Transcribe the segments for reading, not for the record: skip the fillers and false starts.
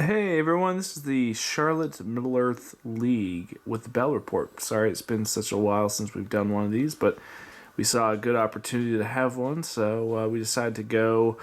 Hey everyone, this is the Charlotte Middle Earth League with the Bell Report. Sorry it's been such a while since we've done one of these, but we saw a good opportunity to have one, so we decided to go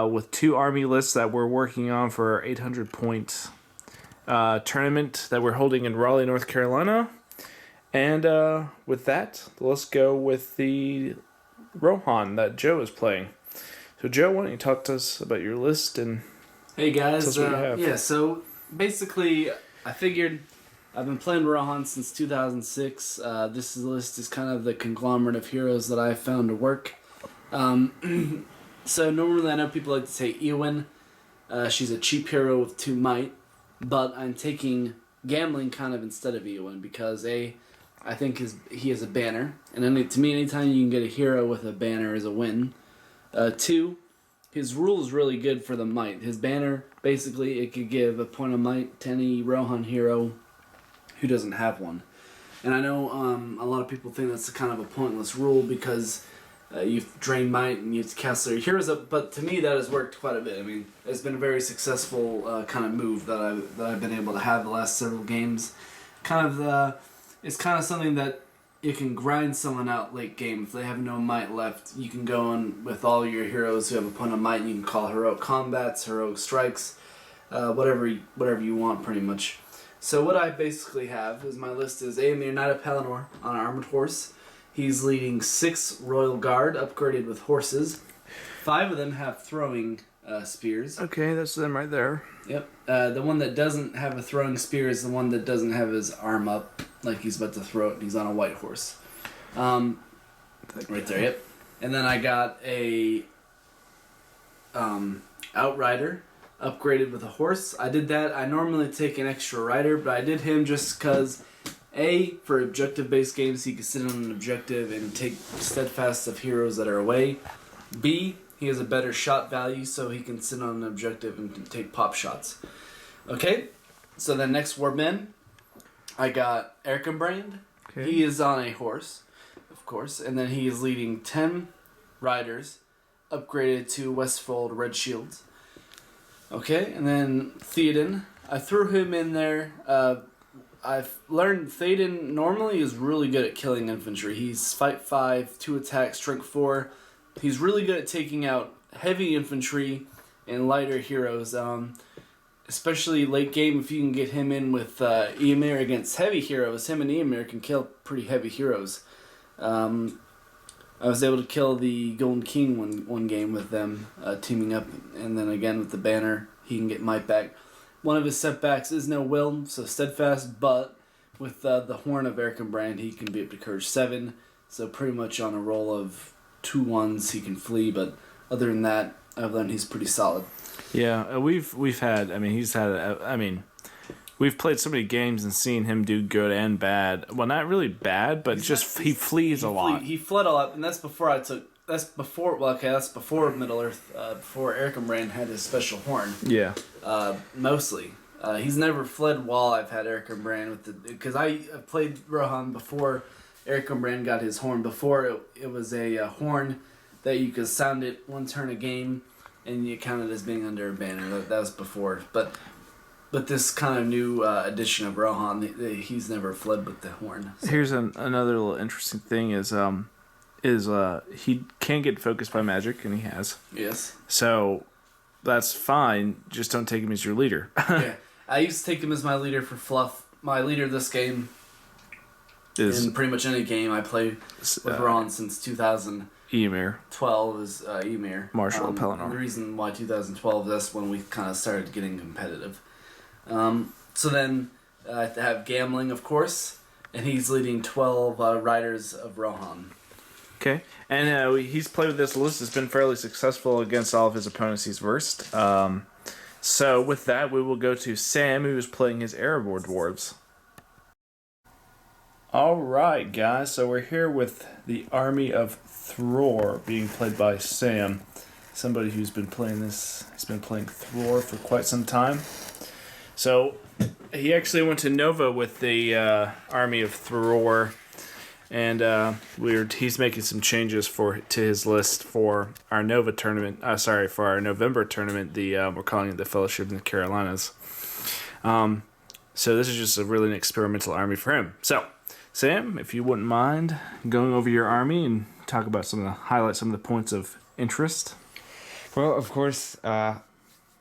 with two army lists that we're working on for our 800 point tournament that we're holding in Raleigh, North Carolina. And with that, let's go with the Rohan that Joe is playing. So Joe, why don't you talk to us about your list and Hey guys, tell us what you have. yeah, so basically I figured I've been playing Rohan since 2006. This list is kind of the conglomerate of heroes that I found to work. So normally I know people like to say Eowyn. She's a cheap hero with 2 might, but I'm taking Gambling kind of instead of Eowyn because I think he is a banner, and to me anytime you can get a hero with a banner is a win. 2, his rule is really good for the might. His banner, basically, it could give a point of might to any Rohan hero who doesn't have one. And I know a lot of people think that's kind of a pointless rule because you drain might and you have to cast their heroes up, but to me that has worked quite a bit. I mean, it's been a very successful kind of move that I've been able to have the last several games. It's kind of something that you can grind someone out late game. If they have no might left, you can go in with all your heroes who have a point of might, and you can call heroic combats, heroic strikes, whatever you want, pretty much. So what I basically have is my list is Aemir, Knight of Pelennor on an armored horse. He's leading 6 Royal Guard, upgraded with horses. 5 of them have throwing spears. Okay, that's them right there. Yep. The one that doesn't have a throwing spear is the one that doesn't have his arm up, like he's about to throw it, and he's on a white horse. Right there, yep. And then I got a Outrider, upgraded with a horse. I did that. I normally take an extra rider, but I did him just because, A, for objective-based games, he can sit on an objective and take steadfast of heroes that are away. B, he has a better shot value, so he can sit on an objective and can take pop shots. Okay, so then next Warband, I got Erkenbrand. Okay. He is on a horse, of course, and then he is leading 10 riders, upgraded to Westfold Red Shields. Okay, and then Theoden, I threw him in there. I've learned Theoden normally is really good at killing infantry. He's fight 5, 2 attack, strength 4. He's really good at taking out heavy infantry and lighter heroes. Especially late game, if you can get him in with Eomer against heavy heroes, him and Eomer can kill pretty heavy heroes. I was able to kill the Golden King one game with them teaming up, and then again with the banner, he can get might back. One of his setbacks is no will, so steadfast, but with the Horn of Erkenbrand, he can be up to Courage 7, so pretty much on a roll of 2 ones he can flee, but other than that, I've learned he's pretty solid. Yeah, we've had. I mean, we've played so many games and seen him do good and bad. Well, not really bad, but he flees a lot. He fled a lot, and that's before Middle Earth, before Erkenbrand had his special horn. Yeah. Mostly, he's never fled while I've had Erkenbrand because I played Rohan before Erkenbrand got his horn. Before it was a horn that you could sound it 1 turn a game, and you counted as being under a banner. That was before, but this kind of new edition of Rohan, he's never fled with the horn. So. Here's another little interesting thing is he can get focused by magic, and he has. Yes. So that's fine. Just don't take him as your leader. Yeah, I used to take him as my leader for fluff. My leader this game is in pretty much any game I play with Rohan since 2000. Eomer. 12 is Eomer. Marshal of Pelennor. The reason why 2012, that's when we kind of started getting competitive. So then I have Gambling, of course, and he's leading 12 riders of Rohan. Okay, and he's played with this list. Has been fairly successful against all of his opponents he's versed. So with that, we will go to Sam, who is playing his Erebor Dwarves. All right, guys. So we're here with the Army of Thror being played by Sam, somebody who's been playing this. He's been playing Thror for quite some time. So he actually went to Nova with the Army of Thror, And he's making some changes to his list for our Nova tournament. For our November tournament. We're calling it the Fellowship in the Carolinas. So this is just a really an experimental army for him. So, Sam, if you wouldn't mind going over your army and talk about highlight some of the points of interest. Well, of course, I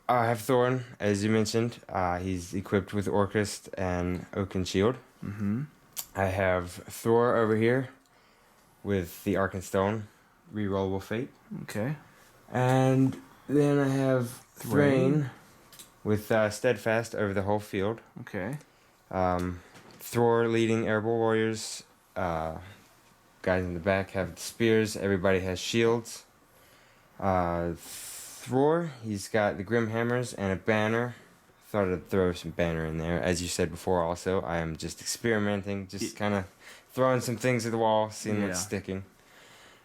have Thorn, as you mentioned. He's equipped with Orcust and Oaken Shield. Mm-hmm. I have Thror over here with the Arkenstone, rerollable fate. Okay. And then I have Thrain with Steadfast over the whole field. Okay. Thror leading Airborne Warriors. Guys in the back have spears. Everybody has shields. Thror, he's got the Grim Hammers and a banner. Thought I'd throw some banner in there. As you said before also, I am just experimenting, just kind of throwing some things at the wall, seeing what's sticking.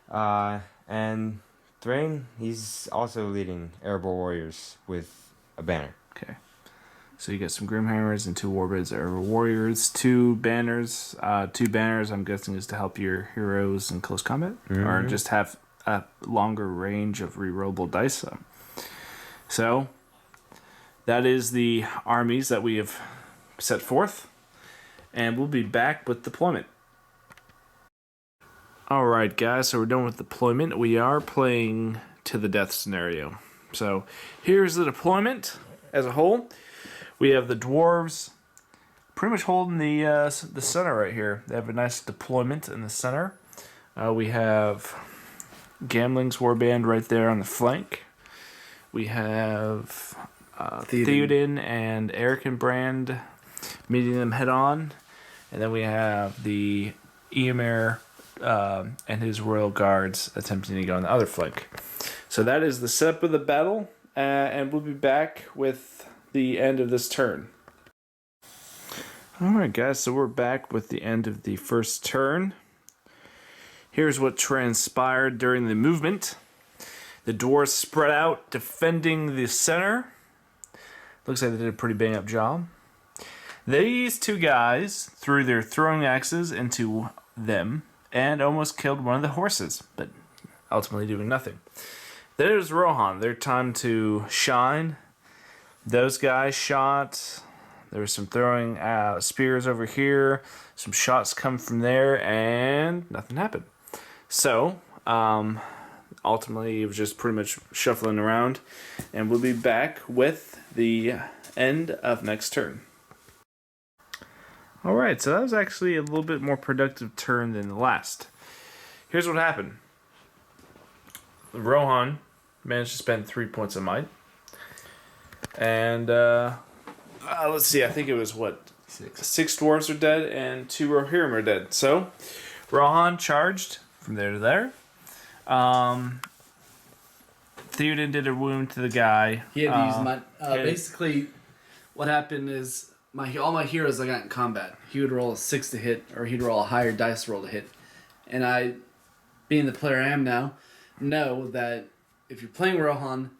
And Thrain, he's also leading Airborne Warriors with a banner. Okay. So you got some Grimhammers and 2 Warbids or Warriors, 2 banners. 2 banners, I'm guessing, is to help your heroes in close combat, or just have a longer range of rerollable dice. So that is the armies that we have set forth, and we'll be back with deployment. Alright guys, so we're done with deployment. We are playing to the death scenario. So here's the deployment as a whole. We have the dwarves pretty much holding the center right here. They have a nice deployment in the center. We have Gamling's warband right there on the flank. We have Theoden and Erkenbrand meeting them head on. And then we have the Eomer and his royal guards attempting to go on the other flank. So that is the setup of the battle, and we'll be back with the end of this turn. Alright guys, so we're back with the end of the first turn. Here's what transpired during the movement. The dwarves spread out, defending the center. Looks like they did a pretty bang up job. These 2 guys threw their throwing axes into them and almost killed one of the horses, but ultimately doing nothing. Then it was Rohan, their time to shine. Those guys shot. There was some throwing spears over here. Some shots come from there, and nothing happened. So, ultimately, it was just pretty much shuffling around, and we'll be back with the end of next turn. Alright, so that was actually a little bit more productive turn than the last. Here's what happened. Rohan managed to spend 3 points of might. And, let's see, I think it was, 6 dwarves are dead and 2 Rohirrim are dead. So, Rohan charged from there to there. Theoden did a wound to the guy. He had to use my... basically, what happened is all my heroes I got in combat, he would roll a 6 to hit, or he'd roll a higher dice roll to hit. And I, being the player I am now, know that if you're playing Rohan,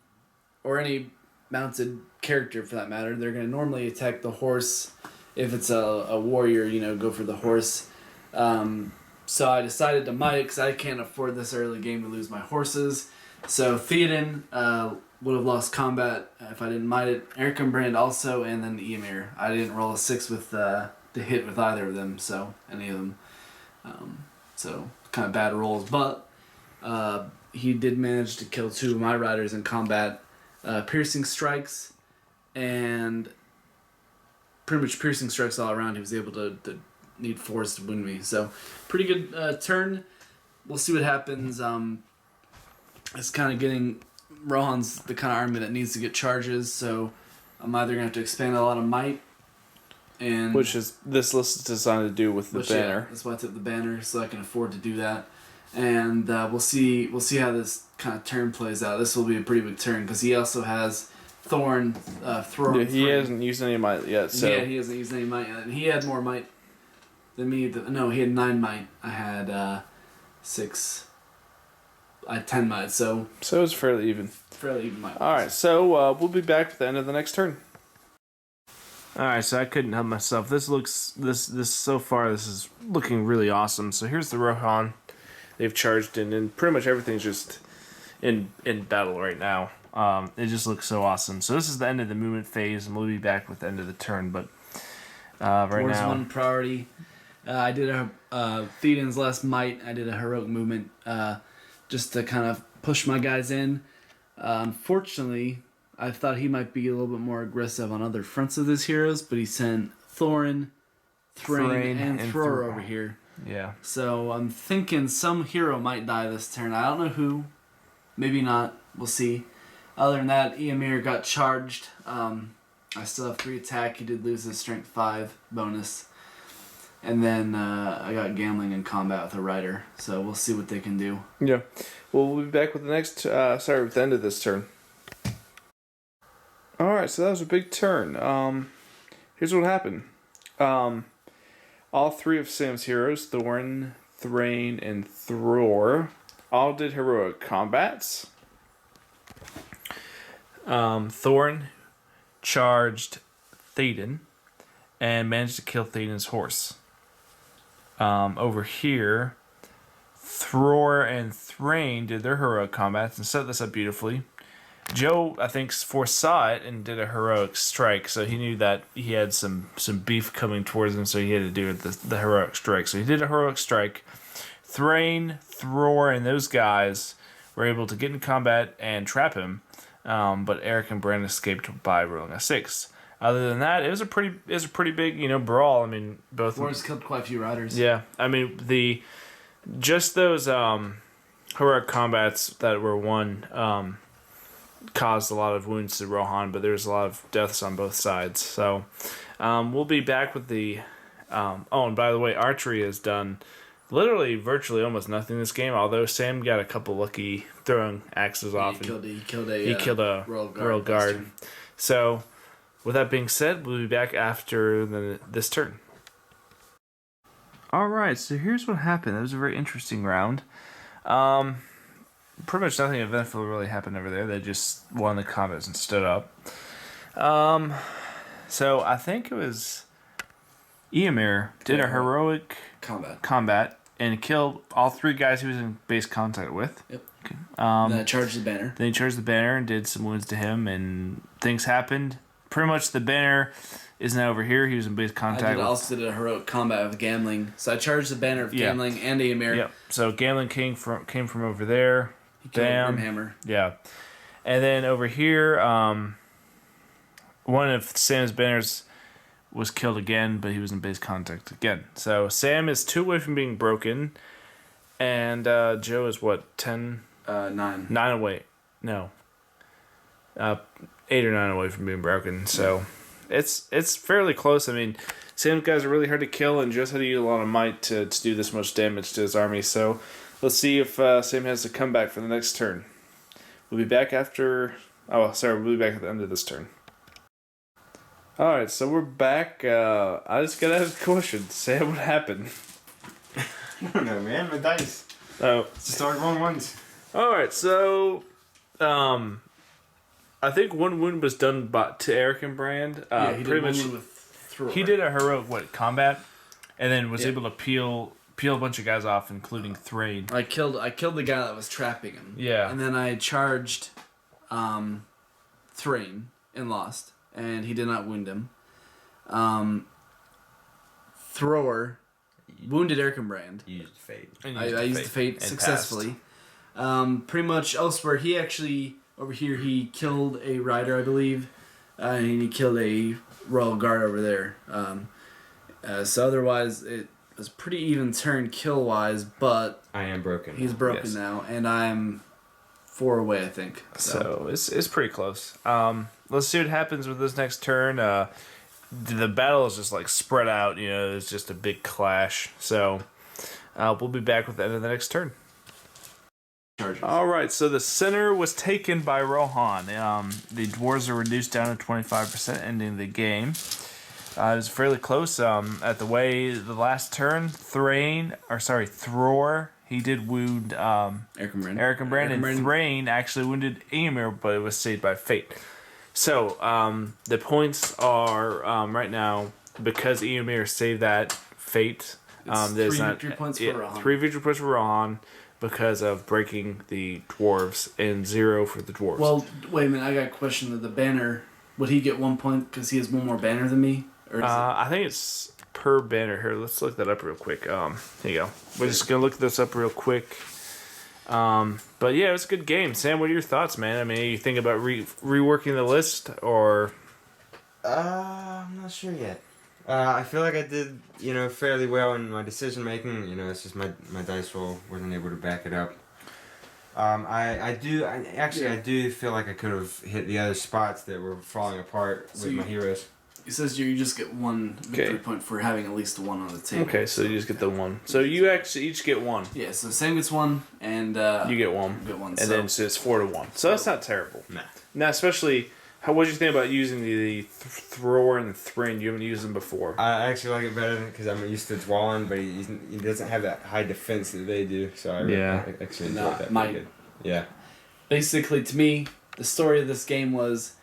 or any mounted character for that matter, they're going to normally attack the horse. If it's a warrior, go for the horse. So I decided to might it because I can't afford this early game to lose my horses. So Theoden would have lost combat if I didn't might it. Erkenbrand also, and then Eomer. I didn't roll a 6 with to hit with either of them, so any of them. So kind of bad rolls, but he did manage to kill 2 of my riders in combat. Piercing strikes, and pretty much piercing strikes all around. He was able to need 4s to win me. So pretty good turn. We'll see what happens. It's kind of getting... Rohan's the kind of army that needs to get charges, so I'm either going to have to expand a lot of might, and which is this list is designed to do with the banner. Yeah, that's why I took the banner, so I can afford to do that. And we'll see how this kind of turn plays out. This will be a pretty big turn because he also has Thorn. Yeah, he hasn't used any might yet. So yeah, he hasn't used any might yet. And he had more might than me. No, he had 9 might. I had 6. I had 10 might. So it's fairly even. Fairly even might. All right, so we'll be back at the end of the next turn. All right, so I couldn't help myself. This so far. This is looking really awesome. So here's the Rohan. They've charged in, and pretty much everything's just in battle right now. It just looks so awesome. So this is the end of the movement phase, and we'll be back with the end of the turn. But right now, one priority. I did a Theoden's Last Might. I did a heroic movement just to kind of push my guys in. Unfortunately, I thought he might be a little bit more aggressive on other fronts of his heroes, but he sent Thorin, Thrain, and Thror over here. yeah. So I'm thinking some hero might die this turn. I don't know who. Maybe not. We'll see. Other than that, Eomer got charged. I still have 3 attack. He did lose his strength 5 bonus. And then I got gambling in combat with a rider. So we'll see what they can do. Yeah. Well, we'll be back with the next. With the end of this turn. All right, so that was a big turn. Here's what happened. All 3 of Sam's heroes, Thorin, Thrain, and Thror, all did heroic combats. Thorin charged Theoden and managed to kill Theoden's horse. Over here, Thror and Thrain did their heroic combats and set this up beautifully. Joe, I think, foresaw it and did a heroic strike, so he knew that he had some beef coming towards him, so he had to do the heroic strike. So he did a heroic strike. Thrain, Thror, and those guys were able to get in combat and trap him, but Eric and Brand escaped by rolling a 6. Other than that, it was a pretty big brawl. I mean, both. Thor's killed quite a few riders. Yeah, I mean just those heroic combats that were won. Caused a lot of wounds to Rohan, but there's a lot of deaths on both sides. So we'll be back with the... and by the way, archery has done literally virtually almost nothing this game, although Sam got a couple lucky throwing axes off. He killed a Royal Guard. So with that being said, we'll be back after this turn. Alright, so here's what happened. It was a very interesting round. Pretty much nothing eventful really happened over there. They just won the combats and stood up. So I think it was Eomer did a heroic combat and killed all 3 guys he was in base contact with. Yep. Okay. Then charged the banner. Then he charged the banner and did some wounds to him, and things happened. Pretty much the banner is now over here. He was in base contact. I also did a heroic combat with gambling. So I charged the banner of gambling and Eomer. Yep. So gambling came from over there. He killed Grimhammer. Yeah. And then over here, one of Sam's banners was killed again, but he was in base contact again. So Sam is 2 away from being broken, and Joe is what, 10? 9. 9 away. No. 8 or 9 away from being broken. So it's fairly close. I mean, Sam's guys are really hard to kill, and Joe's had to use a lot of might to do this much damage to his army. So let's see if Sam has to come back for the next turn. We'll be back after... we'll be back at the end of this turn. Alright, so we're back. I just gotta ask a question. Sam, what happened? I don't know, man. My dice. Oh. Just started wrong ones. Alright, so... I think 1 wound was done to Eric and Brand. He did one wound with Thror. He did a heroic combat, and then was able to peel a bunch of guys off, including Thrain. I killed the guy that was trapping him. Yeah. And then I charged Thrain and lost, and he did not wound him. Thrower wounded Erkenbrand. You used Fate. I used the Fate successfully. Pretty much elsewhere, he actually, over here, he killed a rider, I believe, and he killed a Royal Guard over there. So otherwise, it was a pretty even turn kill-wise, but... I am broken. He's broken now, and I'm 4 away, I think. So it's pretty close. Let's see what happens with this next turn. The battle is just like spread out. It's just a big clash. So we'll be back with the end of the next turn. Charges. All right, so the center was taken by Rohan. The dwarves are reduced down to 25%, ending the game. It was fairly close. At the last turn, Thror, he did wound Eric and Brand, and Thrain actually wounded Eomer, but it was saved by fate. So, the points are right now because Eomir saved that fate. It's There's 3 not victory points for Rohan. 3 victory points for Rohan because of breaking the dwarves and 0 for the dwarves. Well, wait a minute. I got a question. Of the banner, would he get 1 point because he has one more banner than me? Or is I think it's per banner here. Let's look that up real quick. Here you go. We're just gonna look this up real quick. But yeah, it was a good game. Sam, what are your thoughts, man? I mean, are you thinking about reworking the list or? I'm not sure yet. I feel like I did, fairly well in my decision making. It's just my dice roll wasn't able to back it up. I do feel like I could have hit the other spots that were falling apart with my heroes. It says you just get 1 victory point for having at least 1 on the table. Okay, so you just get the 1. So you actually each get 1. Yeah, so Sam gets 1, and you get 1. Get 1, and then it's 4-1. So that's not terrible. Nah. Now, especially, what did you think about using the Thror and the Thrin? You haven't used them before. I actually like it better because I'm used to Dwalin, but he doesn't have that high defense that they do. So I actually enjoyed that. Mine. Yeah. Basically, to me, the story of this game was,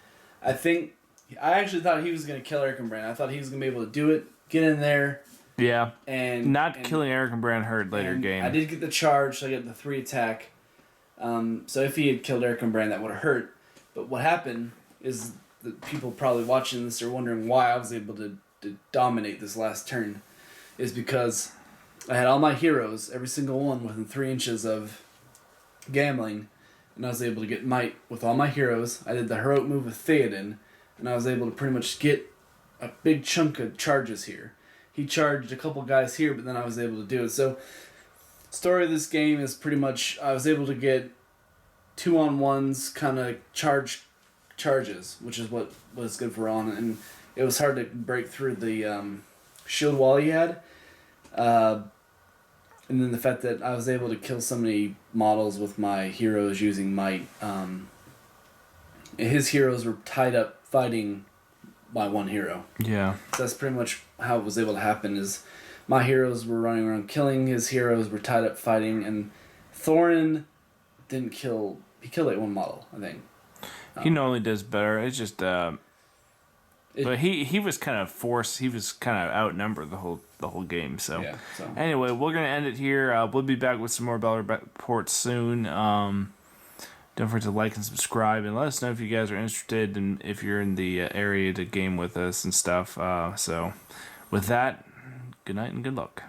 I actually thought he was going to kill Erkenbrand. I thought he was going to be able to do it, get in there. Yeah. And killing Erkenbrand hurt later game. I did get the charge, so I got the 3 attack. So if he had killed Erkenbrand, that would have hurt. But what happened is the people probably watching this are wondering why I was able to dominate this last turn. Is because I had all my heroes, every single one within 3 inches of gambling, and I was able to get might with all my heroes. I did the heroic move with Theoden, and I was able to pretty much get a big chunk of charges here. He charged a couple guys here, but then I was able to do it. So, story of this game is pretty much I was able to get 2-on-1s kind of charges, which is what was good for Ron, and it was hard to break through the shield wall he had. And then the fact that I was able to kill so many models with my heroes using might. His heroes were tied up fighting by 1 hero. Yeah. So that's pretty much how it was able to happen. Is my heroes were running around killing, his heroes were tied up fighting, and Thorin didn't kill. He killed like 1 model, I think. He normally does better. It's just, but he was kind of forced. He was kind of outnumbered the whole game. So, yeah, anyway, we're gonna end it here. We'll be back with some more Battle reports soon. Don't forget to like and subscribe, and let us know if you guys are interested and if you're in the area to game with us and stuff. So, with that, good night and good luck.